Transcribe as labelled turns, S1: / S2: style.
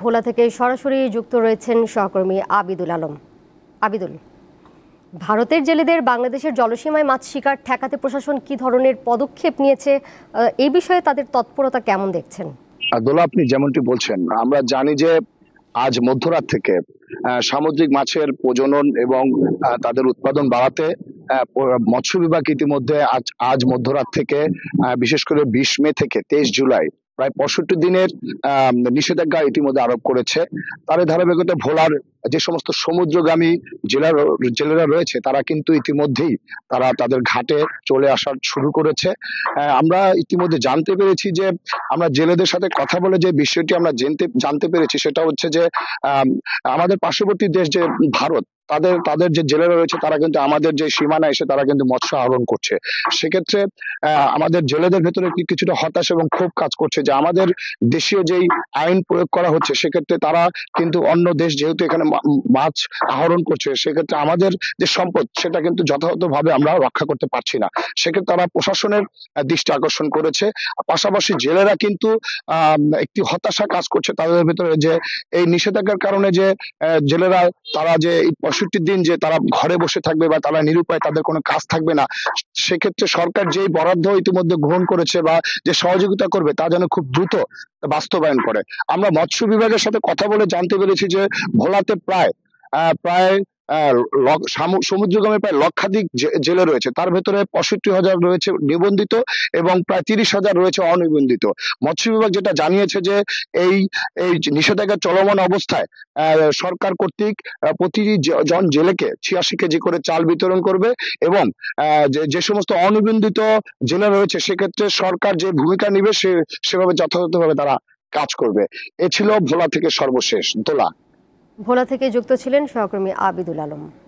S1: ভোলা থেকে সরাসরি যুক্ত রয়েছেন সহকর্মী আবিদুল আলম। আবিদুল, ভারতের জেলেদের বাংলাদেশের জলসীমায় মাছ শিকার ঠেকাতে প্রশাসন কি ধরনের পদক্ষেপ নিয়েছে, এই বিষয়ে তাদের তৎপরতা কেমন দেখছেন?
S2: দোলা, আপনি যেমনটি বলছেন, আমরা জানি যে আজ মধ্যরাত থেকে সামুদ্রিক মাছের প্রজনন এবং তাদের উৎপাদন বাড়াতে মৎস্য বিভাগ ইতিমধ্যে আজ মধ্যরাত থেকে বিশেষ করে 20 মে থেকে 23 জুলাই প্রায় 65 দিনের নিষেধাজ্ঞা ইতিমধ্যে আরোপ করেছে। তার ধারাবাহিকতা ভোলার যে সমস্ত সমুদ্রগামী জেলেরা রয়েছে তারা কিন্তু ইতিমধ্যেই তাদের ঘাটে চলে আসা শুরু করেছে। আমরা ইতিমধ্যে জানতে পেরেছি যে আমরা জেলেদের সাথে কথা বলে যে বিষয়টি আমরা জানতে পেরেছি সেটা হচ্ছে যে আমাদের পার্শ্ববর্তী দেশ যে ভারত, তাদের যে জেলেরা রয়েছে তারা কিন্তু আমাদের যে সীমানা এসে তারা কিন্তু মৎস্য আহরণ করছে। সেক্ষেত্রে আমাদের জেলেদের ভেতরে কিছুটা হতাশ এবং ক্ষোভ কাজ করছে যে আমাদের দেশীয় যেই আইন প্রয়োগ করা হচ্ছে সেক্ষেত্রে তারা কিন্তু অন্য দেশ যেহেতু এখানে মাছ আহরণ করছে, সেক্ষেত্রে আমাদের যে সম্পদ সেটা কিন্তু যথাযথভাবে আমরা রক্ষা করতে পারছি না। সেক্ষেত্রে তারা প্রশাসনের দৃষ্টি আকর্ষণ করেছে। পাশাপাশি জেলেরা কিন্তু একটি হতাশা কাজ করছে তাদের ভেতরে যে এই নিষেধাজ্ঞার কারণে যে জেলেরা তারা যে 65 দিন যে তারা ঘরে বসে থাকবে বা তারা নিরুপায়, তাদের কোনো কাজ থাকবে না। সেক্ষেত্রে সরকার যেই বরাদ্দ ইতিমধ্যে গ্রহণ করেছে বা যে সহযোগিতা করবে তা যেন খুব দ্রুত বাস্তবায়ন করে। আমরা মৎস্য বিভাগের সাথে কথা বলে জানতে পেরেছি যে ভোলাতে প্রায় প্রায় সমুদ্রগামী প্রায় লক্ষাধিক জেলে রয়েছে, তার ভেতরে 65,000 রয়েছে নিবন্ধিত এবং প্রায় 30,000 রয়েছে অনিবন্ধিত। মৎস্য বিভাগ যেটা জানিয়েছে যে এই এই নিষেধাজ্ঞা চলমান অবস্থায় সরকার কর্তৃক প্রতিটি জন জেলেকে 86 কেজি করে চাল বিতরণ করবে এবং যে সমস্ত অনিবন্ধিত জেলে রয়েছে সেক্ষেত্রে সরকার যে ভূমিকা নিবে সেভাবে যথাযথভাবে তারা কাজ করবে। এ ছিল ভোলা থেকে সর্বশেষ। দোলা।
S1: ভোলা থেকে যুক্ত ছিলেন সহকর্মী আবিদুল আলম।